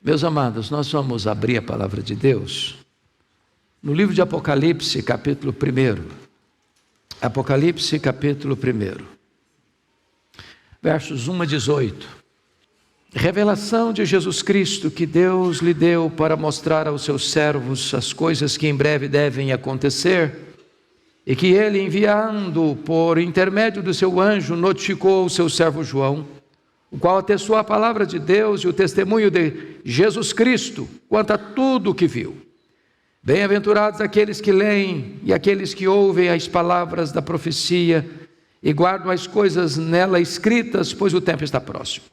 Meus amados, nós vamos abrir a palavra de Deus no livro de Apocalipse, capítulo 1. Apocalipse, capítulo 1, versos 1 a 18. Revelação de Jesus Cristo que Deus lhe deu para mostrar aos seus servos as coisas que em breve devem acontecer, e que ele, enviando por intermédio do seu anjo, notificou ao seu servo João, o qual atestou a palavra de Deus e o testemunho de Jesus Cristo quanto a tudo o que viu. Bem-aventurados aqueles que leem e aqueles que ouvem as palavras da profecia e guardam as coisas nela escritas, pois o tempo está próximo.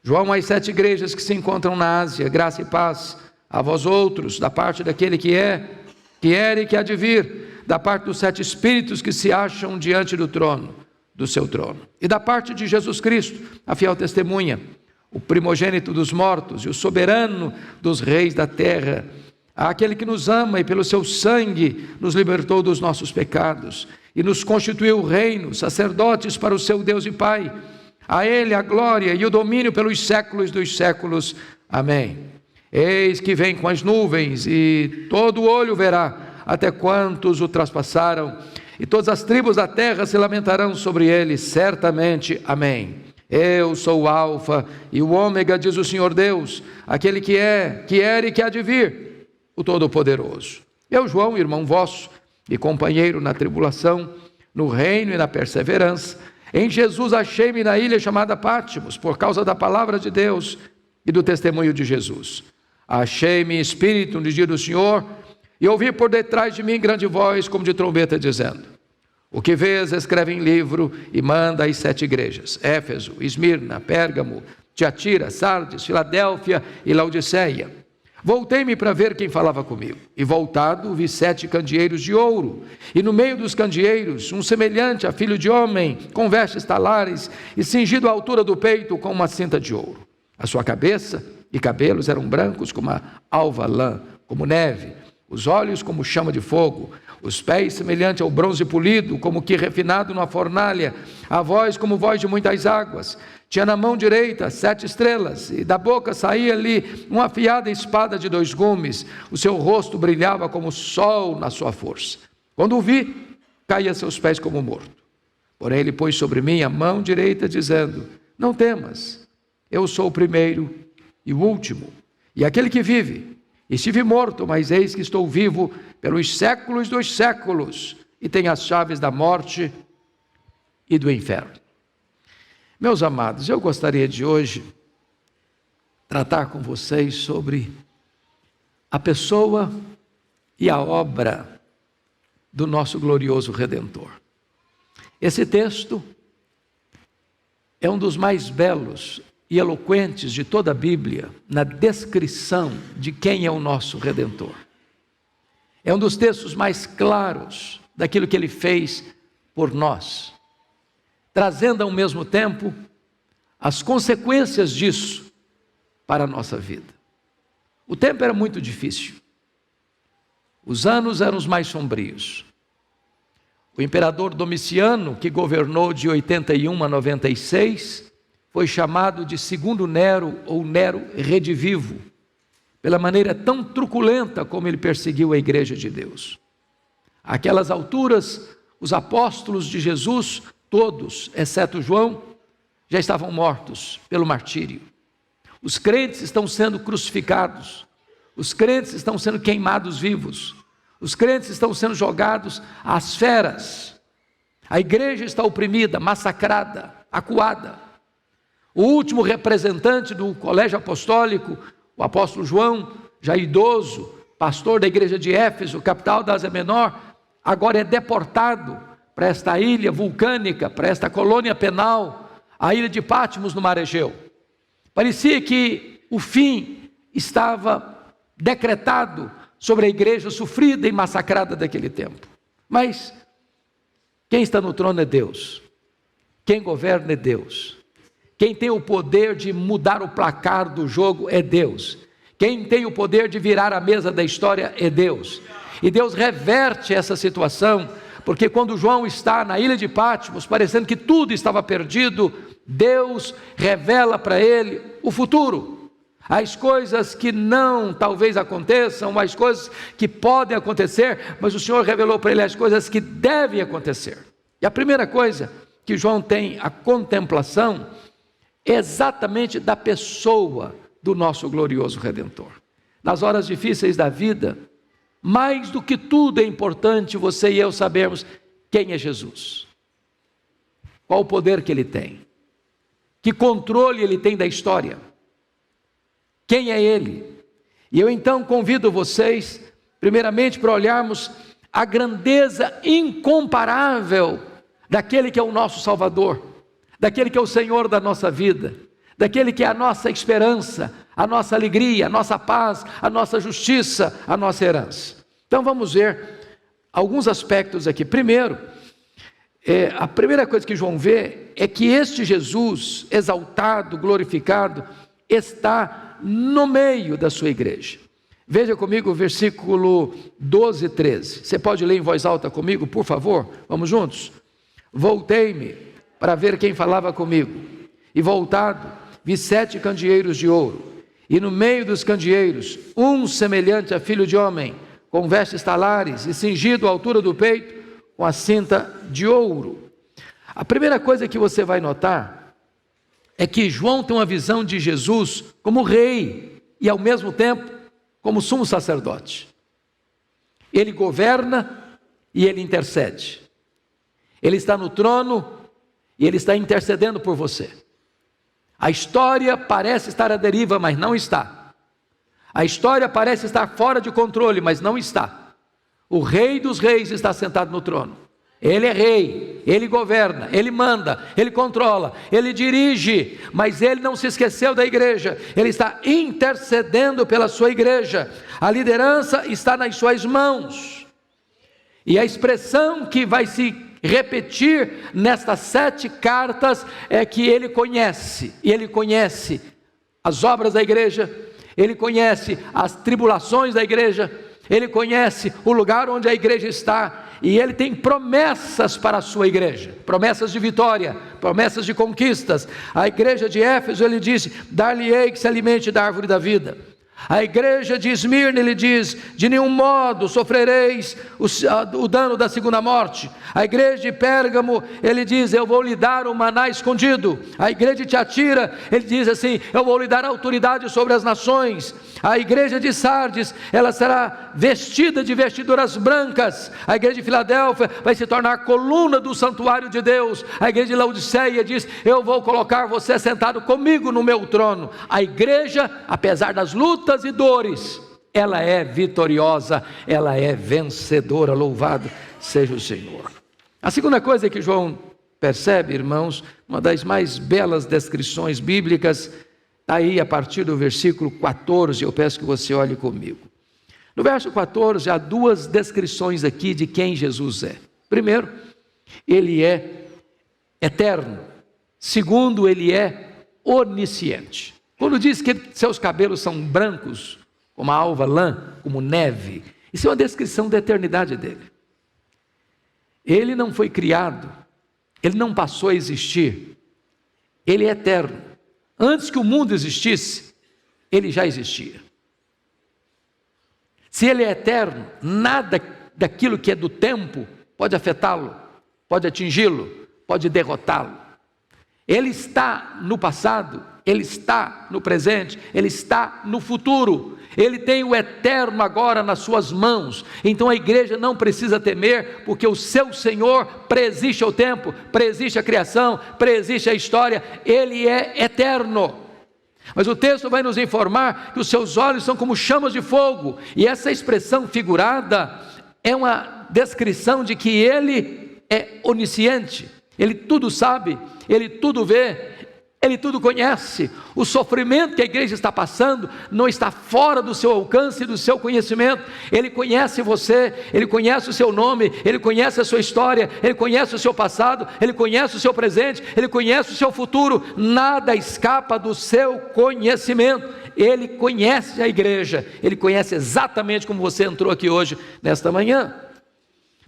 João, às 7 igrejas que se encontram na Ásia, graça e paz a vós outros, da parte daquele que era e que há de vir, da parte dos 7 espíritos que se acham diante do seu trono, e da parte de Jesus Cristo, a fiel testemunha, o primogênito dos mortos e o soberano dos reis da terra, aquele que nos ama e pelo seu sangue nos libertou dos nossos pecados e nos constituiu reino, sacerdotes para o seu Deus e Pai. A ele a glória e o domínio pelos séculos dos séculos. Amém. Eis que vem com as nuvens, e todo olho verá até quantos o traspassaram, e todas as tribos da terra se lamentarão sobre ele, certamente. Amém. Eu sou o Alfa e o Ômega, diz o Senhor Deus, aquele que era e que há de vir, o Todo-Poderoso. Eu, João, irmão vosso e companheiro na tribulação, no reino e na perseverança, em Jesus achei-me na ilha chamada Pátimos, por causa da palavra de Deus e do testemunho de Jesus. Achei-me em espírito no dia do Senhor, e ouvi por detrás de mim grande voz, como de trombeta, dizendo: o que vês, escreve em livro e manda às 7 igrejas: Éfeso, Esmirna, Pérgamo, Tiatira, Sardes, Filadélfia e Laodiceia. Voltei-me para ver quem falava comigo, e voltado vi 7 candeeiros de ouro, e no meio dos candeeiros um semelhante a filho de homem, com vestes talares e cingido à altura do peito com uma cinta de ouro. A sua cabeça e cabelos eram brancos como a alva lã, como neve, os olhos como chama de fogo, os pés semelhante ao bronze polido, como que refinado numa fornalha, a voz como voz de muitas águas. Tinha na mão direita 7 estrelas, e da boca saía-lhe uma afiada espada de 2 gumes. O seu rosto brilhava como o sol na sua força. Quando o vi, caí a seus pés como morto. Porém ele pôs sobre mim a mão direita, dizendo: não temas, eu sou o primeiro e o último, e aquele que vive. Estive morto, mas eis que estou vivo pelos séculos dos séculos, e tenho as chaves da morte e do inferno. Meus amados, eu gostaria de hoje tratar com vocês sobre a pessoa e a obra do nosso glorioso Redentor. Esse texto é um dos mais belos e eloquentes de toda a Bíblia na descrição de quem é o nosso Redentor. É um dos textos mais claros daquilo que ele fez por nós, trazendo ao mesmo tempo as consequências disso para a nossa vida. O tempo era muito difícil, os anos eram os mais sombrios. O imperador Domiciano, que governou de 81 a 96, foi chamado de segundo Nero, ou Nero redivivo, pela maneira tão truculenta como ele perseguiu a igreja de Deus. Àquelas alturas, os apóstolos de Jesus, todos, exceto João, já estavam mortos pelo martírio. Os crentes estão sendo crucificados, os crentes estão sendo queimados vivos, os crentes estão sendo jogados às feras. A igreja está oprimida, massacrada, acuada. O último representante do colégio apostólico, o apóstolo João, já idoso, pastor da igreja de Éfeso, capital da Ásia Menor, agora é deportado para esta ilha vulcânica, para esta colônia penal, a ilha de Pátimos, no Mar Egeu. Parecia que o fim estava decretado sobre a igreja sofrida e massacrada daquele tempo. Mas quem está no trono é Deus, quem governa é Deus. Quem tem o poder de mudar o placar do jogo é Deus. Quem tem o poder de virar a mesa da história é Deus. E Deus reverte essa situação, porque quando João está na ilha de Pátimos, parecendo que tudo estava perdido, Deus revela para ele o futuro. as coisas que não talvez aconteçam, as coisas que podem acontecer, mas o Senhor revelou para ele as coisas que devem acontecer. E a primeira coisa que João tem a contemplação é exatamente da pessoa do nosso glorioso Redentor. Nas horas difíceis da vida, mais do que tudo é importante você e eu sabermos quem é Jesus, qual o poder que Ele tem, que controle Ele tem da história, quem é Ele. E eu então convido vocês, primeiramente, para olharmos a grandeza incomparável daquele que é o nosso Salvador, daquele que é o Senhor da nossa vida, daquele que é a nossa esperança, a nossa alegria, a nossa paz, a nossa justiça, a nossa herança. Então vamos ver alguns aspectos aqui. Primeiro, a primeira coisa que João vê é que este Jesus exaltado, glorificado, está no meio da sua igreja. Veja comigo o versículo 12 e 13. Você pode ler em voz alta comigo, por favor? Vamos juntos? Voltei-me para ver quem falava comigo, e voltado, vi 7 candeeiros de ouro, e no meio dos candeeiros, um semelhante a filho de homem, com vestes talares, e cingido à altura do peito, com a cinta de ouro. A primeira coisa que você vai notar, é que João tem uma visão de Jesus como rei, e ao mesmo tempo, como sumo sacerdote. Ele governa, e ele intercede. Ele está no trono, e Ele está intercedendo por você. A história parece estar à deriva, mas não está. A história parece estar fora de controle, mas não está. O Rei dos Reis está sentado no trono. Ele é rei, Ele governa, Ele manda, Ele controla, Ele dirige, mas Ele não se esqueceu da igreja. Ele está intercedendo pela sua igreja. A liderança está nas suas mãos. E a expressão que vai se repetir nestas 7 cartas é que Ele conhece, e Ele conhece as obras da igreja, Ele conhece as tribulações da igreja, Ele conhece o lugar onde a igreja está, e Ele tem promessas para a sua igreja, promessas de vitória, promessas de conquistas. A igreja de Éfeso, Ele disse: dar-lhe-ei que se alimente da árvore da vida. A igreja de Esmirna, ele diz: de nenhum modo sofrereis o dano da segunda morte. A igreja de Pérgamo, ele diz: eu vou lhe dar um maná escondido. A igreja de Tiatira, ele diz assim: eu vou lhe dar autoridade sobre as nações. A igreja de Sardes, ela será vestida de vestiduras brancas. A igreja de Filadélfia vai se tornar coluna do santuário de Deus. A igreja de Laodiceia diz: eu vou colocar você sentado comigo no meu trono. A igreja, apesar das lutas e dores, ela é vitoriosa, ela é vencedora. Louvado seja o Senhor. A segunda coisa que João percebe, irmãos, uma das mais belas descrições bíblicas, está aí a partir do versículo 14, eu peço que você olhe comigo. No verso 14, há 2 descrições aqui de quem Jesus é. Primeiro, Ele é eterno. Segundo, Ele é onisciente. Quando diz que seus cabelos são brancos, como a alva lã, como neve, isso é uma descrição da eternidade dele. Ele não foi criado, ele não passou a existir, ele é eterno. Antes que o mundo existisse, ele já existia. Se ele é eterno, nada daquilo que é do tempo pode afetá-lo, pode atingi-lo, pode derrotá-lo. Ele está no passado, Ele está no presente, Ele está no futuro. Ele tem o eterno agora nas suas mãos. Então a igreja não precisa temer, porque o seu Senhor preexiste ao tempo, preexiste a criação, preexiste a história. Ele é eterno. Mas o texto vai nos informar que os seus olhos são como chamas de fogo. E essa expressão figurada é uma descrição de que Ele é onisciente. Ele tudo sabe, Ele tudo vê, Ele tudo conhece. O sofrimento que a igreja está passando não está fora do seu alcance e do seu conhecimento. Ele conhece você, Ele conhece o seu nome, Ele conhece a sua história, Ele conhece o seu passado, Ele conhece o seu presente, Ele conhece o seu futuro. Nada escapa do seu conhecimento. Ele conhece a igreja, Ele conhece exatamente como você entrou aqui hoje, nesta manhã.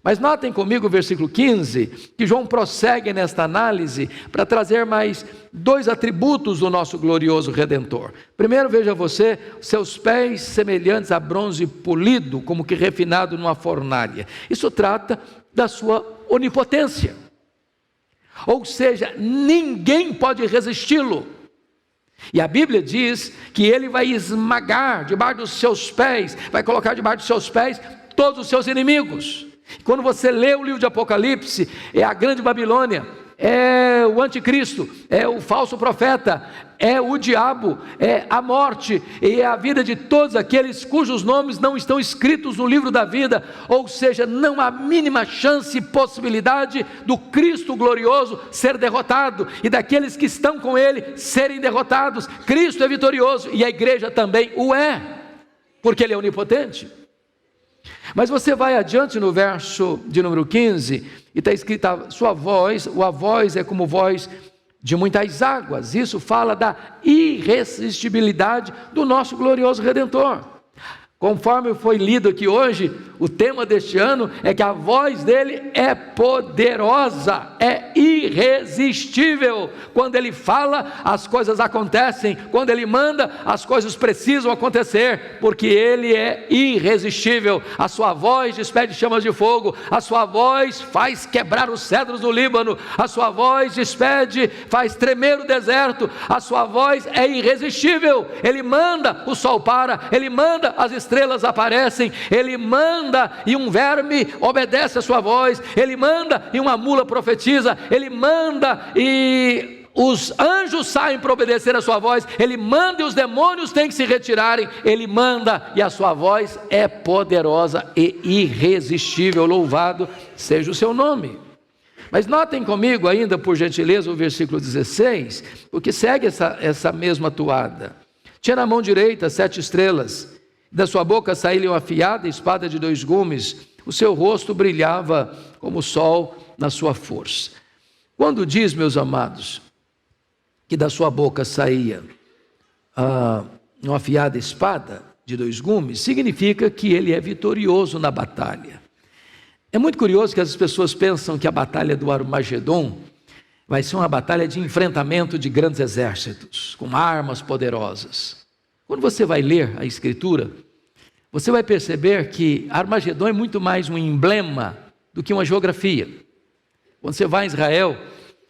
Mas notem comigo o versículo 15, que João prossegue nesta análise para trazer mais 2 atributos do nosso glorioso Redentor. Primeiro, veja você, seus pés semelhantes a bronze polido, como que refinado numa fornalha. Isso trata da sua onipotência. Ou seja, ninguém pode resisti-lo. E a Bíblia diz que ele vai esmagar debaixo dos seus pés, vai colocar debaixo dos seus pés todos os seus inimigos. Quando você lê o livro de Apocalipse, é a grande Babilônia, é o anticristo, é o falso profeta, é o diabo, é a morte, e é a vida de todos aqueles cujos nomes não estão escritos no livro da vida, ou seja, não há mínima chance e possibilidade do Cristo glorioso ser derrotado, e daqueles que estão com ele serem derrotados. Cristo é vitorioso, e a igreja também o é, porque ele é onipotente. Mas você vai adiante no verso de número 15, e está escrito: a sua voz, a voz é como voz de muitas águas. Isso fala da irresistibilidade do nosso glorioso Redentor. Conforme foi lido aqui hoje, o tema deste ano é que a voz dele é poderosa, é irresistível. Quando ele fala, as coisas acontecem. Quando ele manda, as coisas precisam acontecer, porque ele é irresistível. A sua voz despede chamas de fogo, a sua voz faz quebrar os cedros do Líbano, a sua voz despede, faz tremer o deserto, a sua voz é irresistível. Ele manda, o sol para, ele manda, as estrelas aparecem, ele manda e um verme obedece a sua voz, ele manda e uma mula profetiza, ele manda e os anjos saem para obedecer a sua voz, ele manda e os demônios têm que se retirarem, ele manda e a sua voz é poderosa e irresistível. Louvado seja o seu nome. Mas notem comigo ainda, por gentileza, o versículo 16, porque segue essa mesma toada. Tinha na mão direita 7 estrelas, da sua boca saía uma afiada espada de 2 gumes, o seu rosto brilhava como o sol na sua força. Quando diz, meus amados, que da sua boca saía uma afiada espada de 2 gumes, significa que ele é vitorioso na batalha. É muito curioso que as pessoas pensam que a batalha do Armagedon vai ser uma batalha de enfrentamento de grandes exércitos, com armas poderosas. Quando você vai ler a Escritura, você vai perceber que Armagedon é muito mais um emblema do que uma geografia. Quando você vai em Israel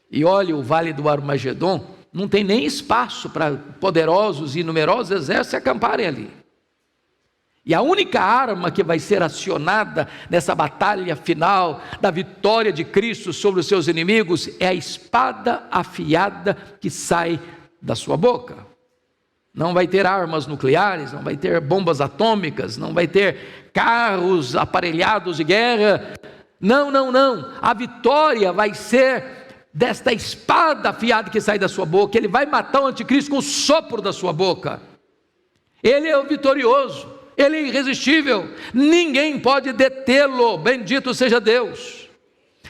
e olha o vale do Armagedon, não tem nem espaço para poderosos e numerosos exércitos se acamparem ali. E a única arma que vai ser acionada nessa batalha final da vitória de Cristo sobre os seus inimigos é a espada afiada que sai da sua boca. Não vai ter armas nucleares, não vai ter bombas atômicas, não vai ter carros aparelhados de guerra. Não. A vitória vai ser desta espada afiada que sai da sua boca. Ele vai matar o anticristo com o sopro da sua boca. Ele é o vitorioso, ele é irresistível, ninguém pode detê-lo, bendito seja Deus.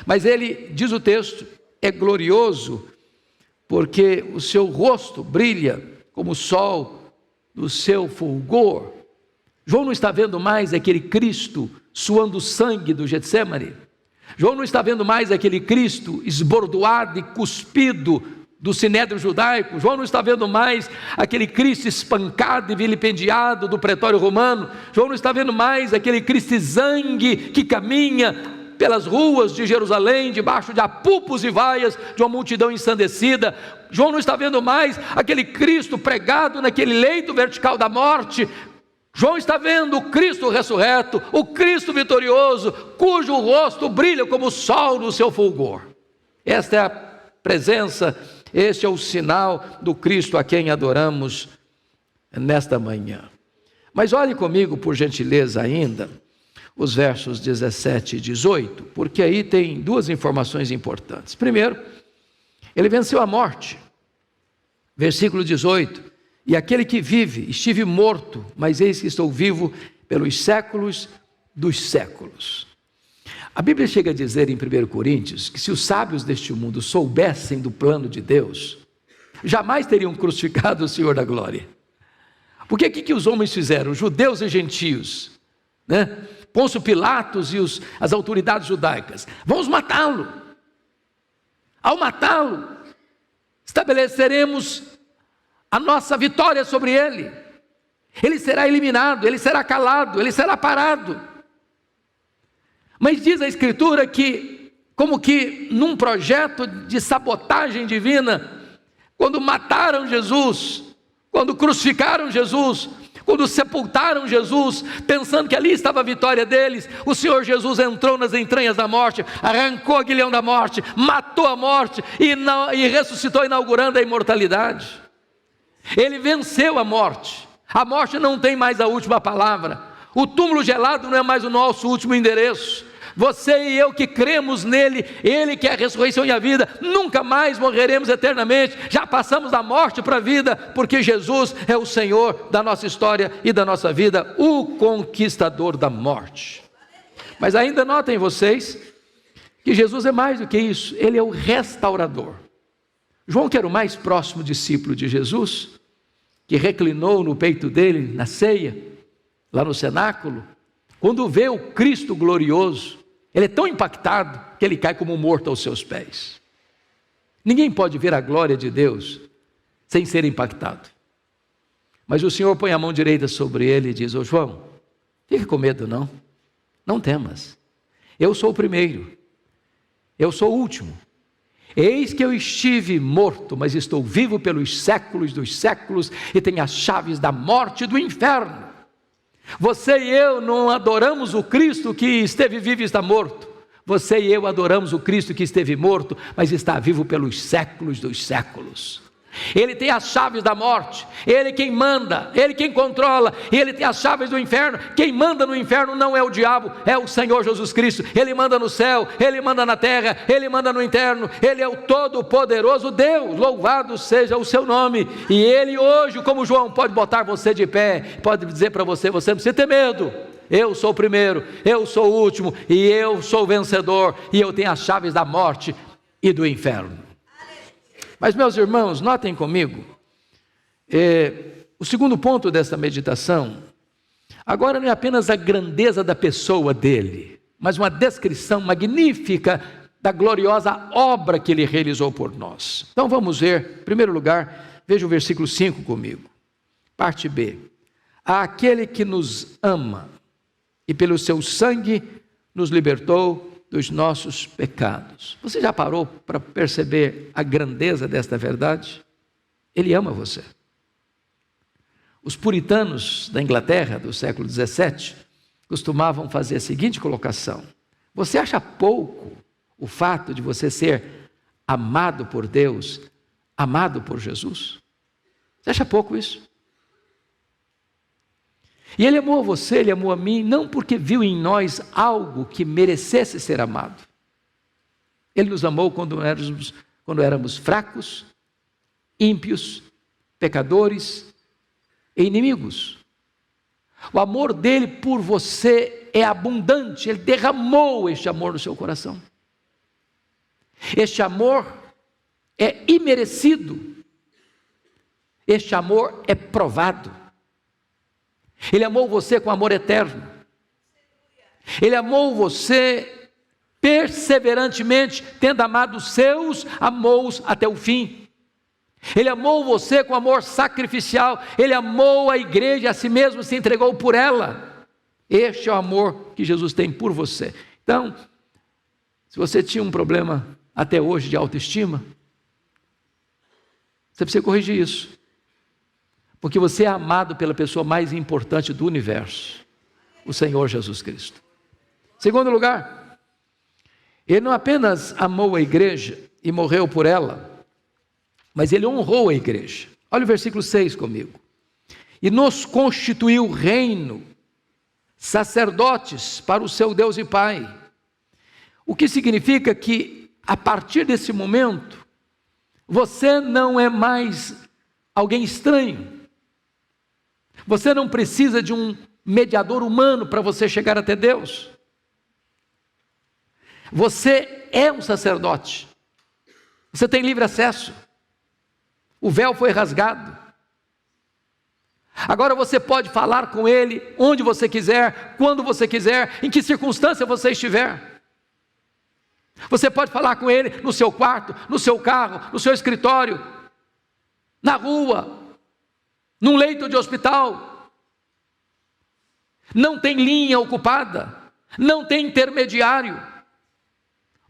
Mas ele, diz o texto, é glorioso, porque o seu rosto brilha como o sol do seu fulgor. João não está vendo mais aquele Cristo suando sangue do Getsemane. João não está vendo mais aquele Cristo esbordoado e cuspido do sinédrio judaico. João não está vendo mais aquele Cristo espancado e vilipendiado do pretório romano. João não está vendo mais aquele Cristo exangue que caminha pelas ruas de Jerusalém, debaixo de apupos e vaias de uma multidão ensandecida. João não está vendo mais aquele Cristo pregado naquele leito vertical da morte. João está vendo o Cristo ressurreto, o Cristo vitorioso, cujo rosto brilha como o sol no seu fulgor. Esta é a presença, este é o sinal do Cristo a quem adoramos nesta manhã. Mas olhe comigo, por gentileza, ainda os versos 17 e 18, porque aí tem 2 informações importantes. Primeiro, ele venceu a morte. Versículo 18: e aquele que vive, estive morto, mas eis que estou vivo pelos séculos dos séculos. A Bíblia chega a dizer em 1 Coríntios que se os sábios deste mundo soubessem do plano de Deus, jamais teriam crucificado o Senhor da glória. Porque o que os homens fizeram, judeus e gentios, Pôncio Pilatos e as autoridades judaicas: vamos matá-lo. Ao matá-lo, estabeleceremos a nossa vitória sobre ele. Ele será eliminado, ele será calado, ele será parado. Mas diz a Escritura que, como que num projeto de sabotagem divina, quando mataram Jesus, quando crucificaram Jesus, quando sepultaram Jesus, pensando que ali estava a vitória deles, o Senhor Jesus entrou nas entranhas da morte, arrancou o aguilhão da morte, matou a morte e ressuscitou, inaugurando a imortalidade. Ele venceu a morte não tem mais a última palavra, o túmulo gelado não é mais o nosso último endereço. Você e eu que cremos nele, ele que é a ressurreição e a vida, nunca mais morreremos eternamente, já passamos da morte para a vida, porque Jesus é o Senhor da nossa história e da nossa vida, o conquistador da morte. Mas ainda notem vocês, que Jesus é mais do que isso, ele é o restaurador. João, que era o mais próximo discípulo de Jesus, que reclinou no peito dele, na ceia, lá no cenáculo, quando vê o Cristo glorioso, ele é tão impactado que ele cai como morto aos seus pés. Ninguém pode ver a glória de Deus sem ser impactado. Mas o Senhor põe a mão direita sobre ele e diz: ô João, fique com medo não, não temas, eu sou o primeiro, eu sou o último. Eis que eu estive morto, mas estou vivo pelos séculos dos séculos e tenho as chaves da morte e do inferno. Você e eu não adoramos o Cristo que esteve vivo e está morto. Você e eu adoramos o Cristo que esteve morto, mas está vivo pelos séculos dos séculos. Ele tem as chaves da morte, ele quem manda, ele quem controla, ele tem as chaves do inferno. Quem manda no inferno não é o diabo, é o Senhor Jesus Cristo. Ele manda no céu, ele manda na terra, ele manda no interno, ele é o todo-poderoso Deus, louvado seja o seu nome. E ele hoje, como João, pode botar você de pé, pode dizer para você: você não precisa ter medo, eu sou o primeiro, eu sou o último, e eu sou o vencedor, e eu tenho as chaves da morte e do inferno. Mas, meus irmãos, notem comigo, o segundo ponto desta meditação, agora não é apenas a grandeza da pessoa dele, mas uma descrição magnífica da gloriosa obra que ele realizou por nós. Então vamos ver, em primeiro lugar, veja o versículo 5 comigo, parte B. Aquele que nos ama e pelo seu sangue nos libertou dos nossos pecados. Você já parou para perceber a grandeza desta verdade? Ele ama você. Os puritanos da Inglaterra do século 17 costumavam fazer a seguinte colocação: você acha pouco o fato de você ser amado por Deus, amado por Jesus? Você acha pouco isso? E ele amou a você, ele amou a mim, não porque viu em nós algo que merecesse ser amado. Ele nos amou quando éramos fracos, ímpios, pecadores e inimigos. O amor dele por você é abundante, ele derramou este amor no seu coração. Este amor é imerecido, este amor é provado. Ele amou você com amor eterno. Ele amou você perseverantemente, tendo amado os seus, amou-os até o fim. Ele amou você com amor sacrificial. Ele amou a igreja, a si mesmo se entregou por ela. Este é o amor que Jesus tem por você. Então, se você tinha um problema até hoje de autoestima, você precisa corrigir isso. Porque você é amado pela pessoa mais importante do universo, o Senhor Jesus Cristo. Segundo lugar, ele não apenas amou a igreja e morreu por ela, mas ele honrou a igreja. Olha o versículo 6 comigo. E nos constituiu reino, sacerdotes para o seu Deus e Pai. O que significa que, a partir desse momento, você não é mais alguém estranho. Você não precisa de um mediador humano para você chegar até Deus. Você é um sacerdote. Você tem livre acesso. O véu foi rasgado. Agora você pode falar com Ele onde você quiser, quando você quiser, em que circunstância você estiver. Você pode falar com Ele no seu quarto, no seu carro, no seu escritório, na rua, num leito de hospital. Não tem linha ocupada, não tem intermediário.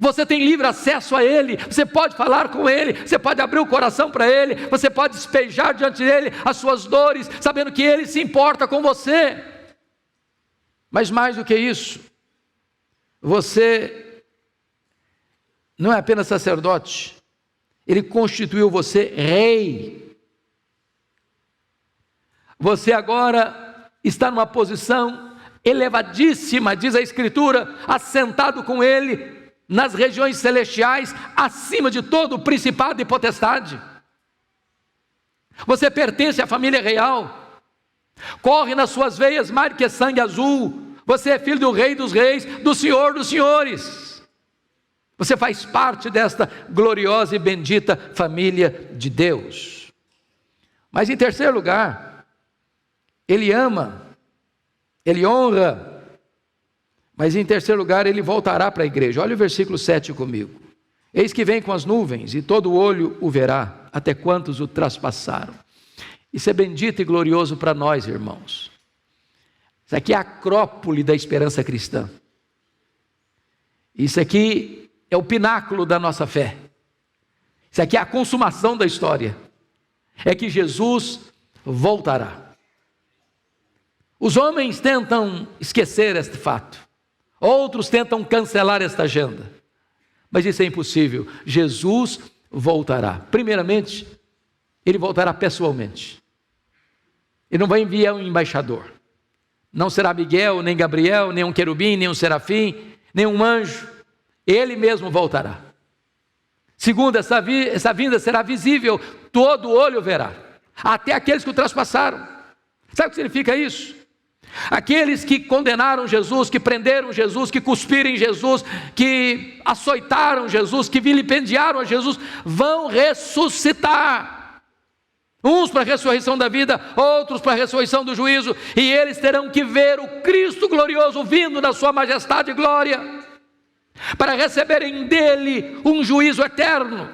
Você tem livre acesso a Ele, você pode falar com Ele, você pode abrir o coração para Ele, você pode despejar diante dEle as suas dores, sabendo que Ele se importa com você. Mas mais do que isso, você não é apenas sacerdote, Ele constituiu você rei. Você agora está numa posição elevadíssima, diz a Escritura, assentado com Ele nas regiões celestiais, acima de todo o principado e potestade. Você pertence à família real, corre nas suas veias mais do que sangue azul. Você é filho do Rei dos Reis, do Senhor dos Senhores. Você faz parte desta gloriosa e bendita família de Deus. Mas em terceiro lugar, Ele ama, Ele honra. Mas em terceiro lugar, Ele voltará para a igreja. Olha o versículo 7 comigo. Eis que vem com as nuvens, e todo olho o verá, até quantos o traspassaram. Isso é bendito e glorioso para nós, irmãos. Isso aqui é a acrópole da esperança cristã. Isso aqui é o pináculo da nossa fé. Isso aqui é a consumação da história. É que Jesus voltará. Os homens tentam esquecer este fato. Outros tentam cancelar esta agenda, mas isso é impossível. Jesus voltará. Primeiramente, Ele voltará pessoalmente. Ele não vai enviar um embaixador. Não será Miguel, nem Gabriel, nem um querubim, nem um serafim, nem um anjo. Ele mesmo voltará. Segundo, essa vinda será visível, todo olho verá, até aqueles que o traspassaram. Sabe o que significa isso? Aqueles que condenaram Jesus, que prenderam Jesus, que cuspiram em Jesus, que açoitaram Jesus, que vilipendiaram a Jesus, vão ressuscitar. Uns para a ressurreição da vida, outros para a ressurreição do juízo, e eles terão que ver o Cristo glorioso vindo na sua majestade e glória, para receberem dele um juízo eterno.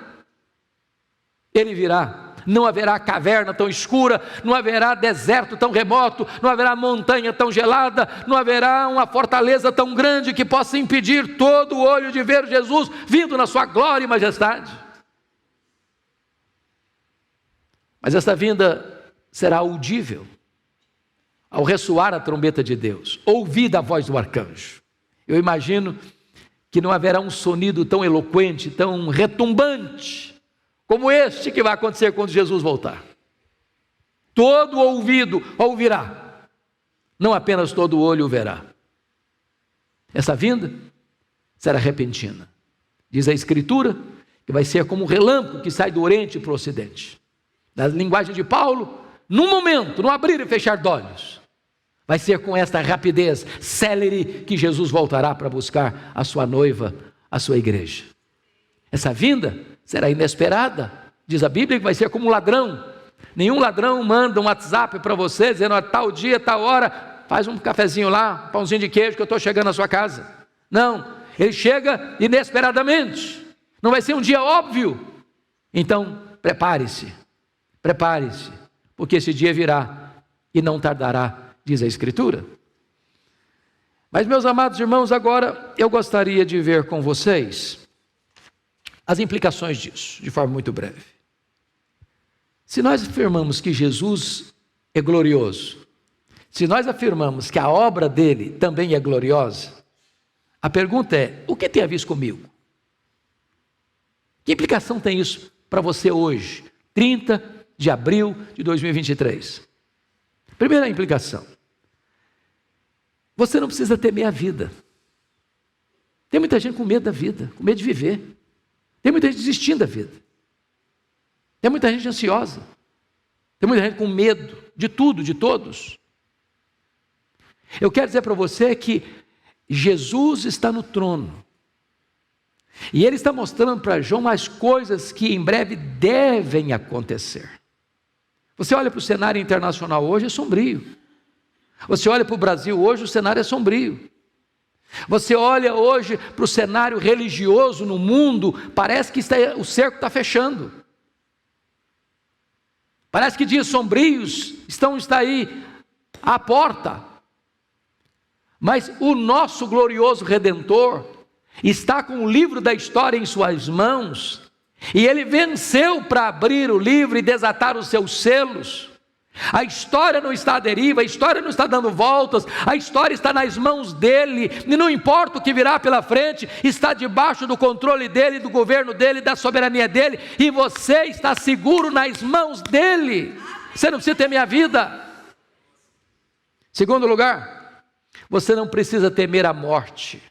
Ele virá. Não haverá caverna tão escura, não haverá deserto tão remoto, não haverá montanha tão gelada, não haverá uma fortaleza tão grande que possa impedir todo o olho de ver Jesus vindo na sua glória e majestade. Mas esta vinda será audível ao ressoar a trombeta de Deus, ouvida a voz do arcanjo. Eu imagino que não haverá um sonido tão eloquente, tão retumbante, como este que vai acontecer quando Jesus voltar. Todo ouvido ouvirá, não apenas todo olho o verá. Essa vinda será repentina. Diz a Escritura que vai ser como um relâmpago que sai do Oriente para o Ocidente. Na linguagem de Paulo, num momento, no abrir e fechar de olhos, vai ser com esta rapidez, célere, que Jesus voltará para buscar a sua noiva, a sua igreja. Essa vinda será inesperada, diz a Bíblia que vai ser como um ladrão. Nenhum ladrão manda um WhatsApp para você, dizendo, tal dia, tal hora, faz um cafezinho lá, um pãozinho de queijo que eu estou chegando na sua casa. Não, ele chega inesperadamente, não vai ser um dia óbvio. Então, prepare-se, porque esse dia virá e não tardará, diz a Escritura. Mas, meus amados irmãos, agora eu gostaria de ver com vocês as implicações disso, de forma muito breve. Se nós afirmamos que Jesus é glorioso, se nós afirmamos que a obra dele também é gloriosa, a pergunta é, o que tem a ver isso comigo? Que implicação tem isso para você hoje, 30 de abril de 2023? Primeira implicação, você não precisa temer a vida. Tem muita gente com medo da vida, com medo de viver. Tem muita gente desistindo da vida. Tem muita gente ansiosa. Tem muita gente com medo de tudo, de todos. Eu quero dizer para você que Jesus está no trono. E Ele está mostrando para João as coisas que em breve devem acontecer. Você olha para o cenário internacional hoje, é sombrio. Você olha para o Brasil hoje, o cenário é sombrio. Você olha hoje para o cenário religioso no mundo, parece que o cerco está fechando. Parece que dias sombrios está aí à porta. Mas o nosso glorioso Redentor está com o livro da história em suas mãos, e ele venceu para abrir o livro e desatar os seus selos. A história não está à deriva, a história não está dando voltas, a história está nas mãos dele, e não importa o que virá pela frente, está debaixo do controle dele, do governo dele, da soberania dele, e você está seguro nas mãos dele. Você não precisa temer a vida. Segundo lugar, você não precisa temer a morte.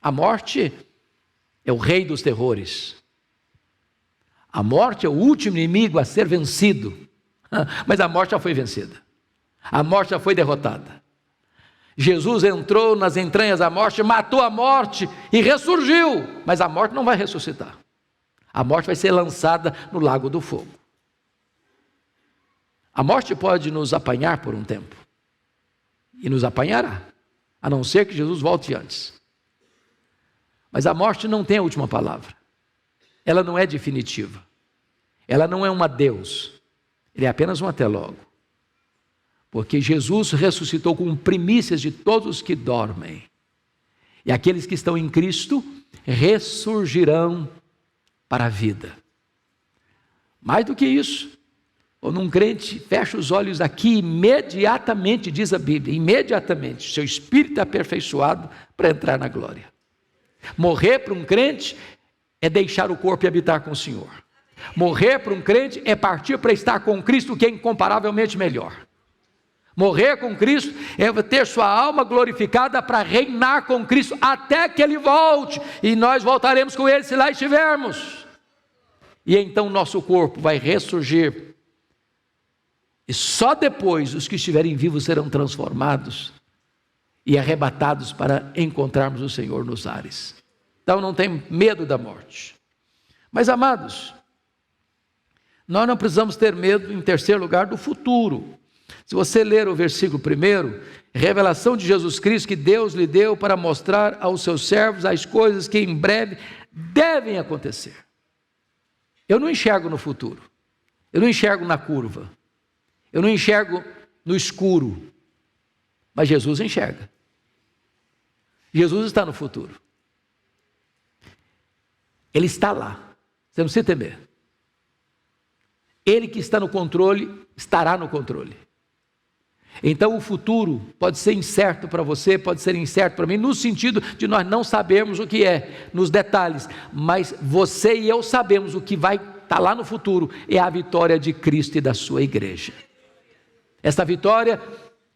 A morte é o rei dos terrores. A morte é o último inimigo a ser vencido. Mas a morte já foi vencida. A morte já foi derrotada. Jesus entrou nas entranhas da morte, matou a morte e ressurgiu. Mas a morte não vai ressuscitar. A morte vai ser lançada no lago do fogo. A morte pode nos apanhar por um tempo. E nos apanhará. A não ser que Jesus volte antes. Mas a morte não tem a última palavra. Ela não é definitiva. Ela não é um adeus. Ele é apenas um até logo. Porque Jesus ressuscitou com primícias de todos os que dormem. E aqueles que estão em Cristo ressurgirão para a vida. Mais do que isso, quando um crente fecha os olhos aqui, imediatamente, diz a Bíblia, imediatamente, seu espírito é aperfeiçoado para entrar na glória. Morrer para um crente é deixar o corpo e habitar com o Senhor. Morrer para um crente é partir para estar com Cristo, que é incomparavelmente melhor. Morrer com Cristo é ter sua alma glorificada para reinar com Cristo até que Ele volte, e nós voltaremos com Ele se lá estivermos. E então nosso corpo vai ressurgir, e só depois os que estiverem vivos serão transformados e arrebatados para encontrarmos o Senhor nos ares. Então não tem medo da morte. Mas amados, nós não precisamos ter medo, em terceiro lugar, do futuro. Se você ler o versículo 1, revelação de Jesus Cristo que Deus lhe deu para mostrar aos seus servos as coisas que em breve devem acontecer. Eu não enxergo no futuro, eu não enxergo na curva, eu não enxergo no escuro, mas Jesus enxerga. Jesus está no futuro. Ele está lá, você não precisa temer. Ele que está no controle, estará no controle. Então o futuro pode ser incerto para você, pode ser incerto para mim, no sentido de nós não sabermos o que é, nos detalhes, mas você e eu sabemos o que vai estar lá no futuro, é a vitória de Cristo e da sua igreja. Esta vitória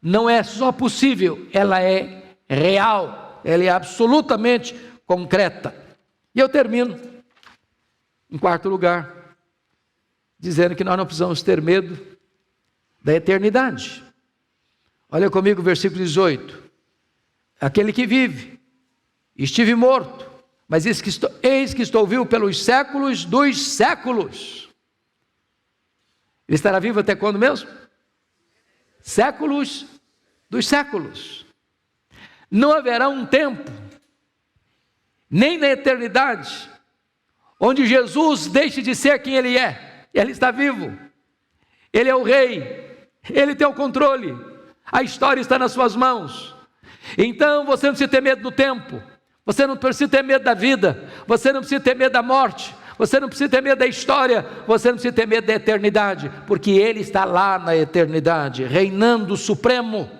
não é só possível, ela é real, ela é absolutamente concreta. E eu termino, em quarto lugar, dizendo que nós não precisamos ter medo da eternidade. Olha comigo o versículo 18. Aquele que vive, estive morto, mas eis que estou vivo pelos séculos dos séculos. Ele estará vivo até quando mesmo? Séculos dos séculos. Não haverá um tempo, nem na eternidade, onde Jesus deixe de ser quem Ele é. Ele está vivo, Ele é o Rei, Ele tem o controle, a história está nas suas mãos. Então você não precisa ter medo do tempo, você não precisa ter medo da vida, você não precisa ter medo da morte, você não precisa ter medo da história, você não precisa ter medo da eternidade, porque Ele está lá na eternidade, reinando supremo.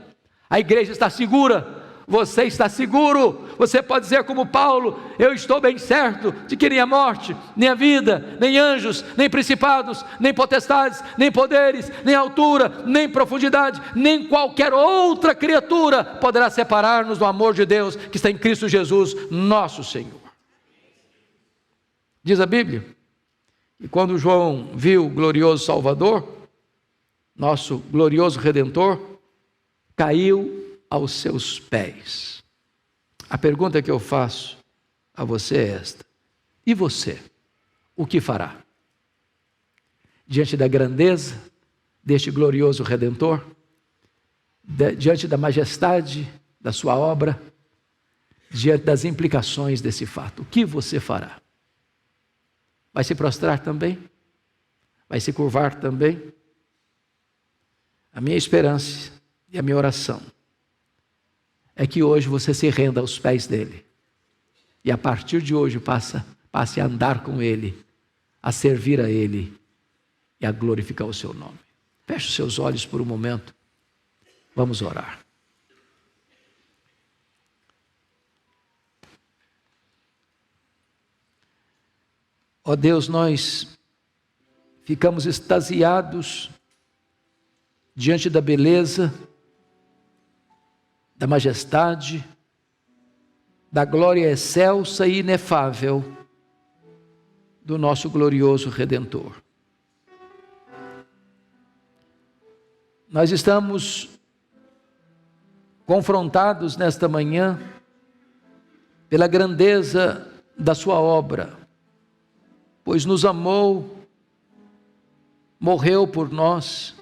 A igreja está segura, você está seguro. Você pode dizer como Paulo: eu estou bem certo de que nem a morte, nem a vida, nem anjos, nem principados, nem potestades, nem poderes, nem altura, nem profundidade, nem qualquer outra criatura poderá separar-nos do amor de Deus que está em Cristo Jesus, nosso Senhor. Diz a Bíblia, e quando João viu o glorioso Salvador, nosso glorioso Redentor, caiu aos seus pés. A pergunta que eu faço a você é esta: e você, o que fará? Diante da grandeza, deste glorioso Redentor, diante da majestade da sua obra, diante das implicações desse fato. O que você fará? Vai se prostrar também? Vai se curvar também? A minha esperança e a minha oração é que hoje você se renda aos pés dele e a partir de hoje passe a andar com ele, a servir a ele e a glorificar o seu nome. Feche os seus olhos por um momento. Vamos orar. Ó Deus, nós ficamos extasiados diante da beleza, da majestade, da glória excelsa e inefável do nosso glorioso Redentor. Nós estamos confrontados nesta manhã pela grandeza da sua obra, pois nos amou, morreu por nós,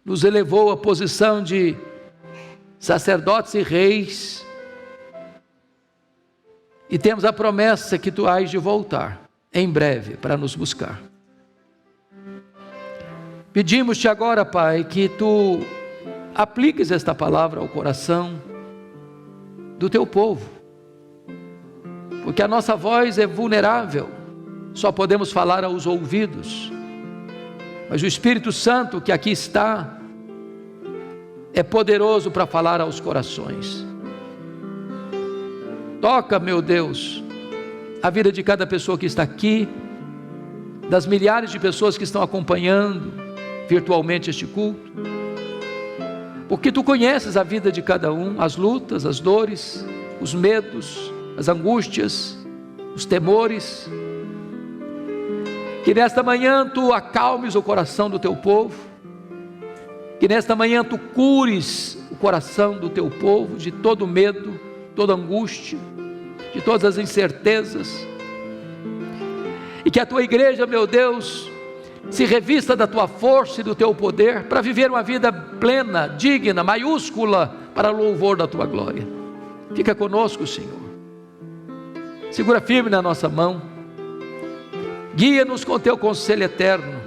nos elevou à posição de sacerdotes e reis, e temos a promessa que tu hás de voltar em breve para nos buscar. Pedimos-te agora, Pai, que tu apliques esta palavra ao coração do teu povo, porque a nossa voz é vulnerável, só podemos falar aos ouvidos, mas o Espírito Santo que aqui está é poderoso para falar aos corações. Toca, meu Deus, a vida de cada pessoa que está aqui, das milhares de pessoas que estão acompanhando virtualmente este culto, porque tu conheces a vida de cada um, as lutas, as dores, os medos, as angústias, os temores. Que nesta manhã tu acalmes o coração do teu povo, que nesta manhã tu cures o coração do teu povo de todo medo, toda angústia, de todas as incertezas, e que a tua igreja, meu Deus, se revista da tua força e do teu poder, para viver uma vida plena, digna, maiúscula, para louvor da tua glória. Fica conosco, Senhor, segura firme na nossa mão, guia-nos com teu conselho eterno,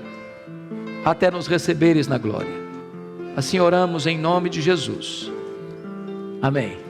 até nos receberes na glória. Assim oramos em nome de Jesus, amém.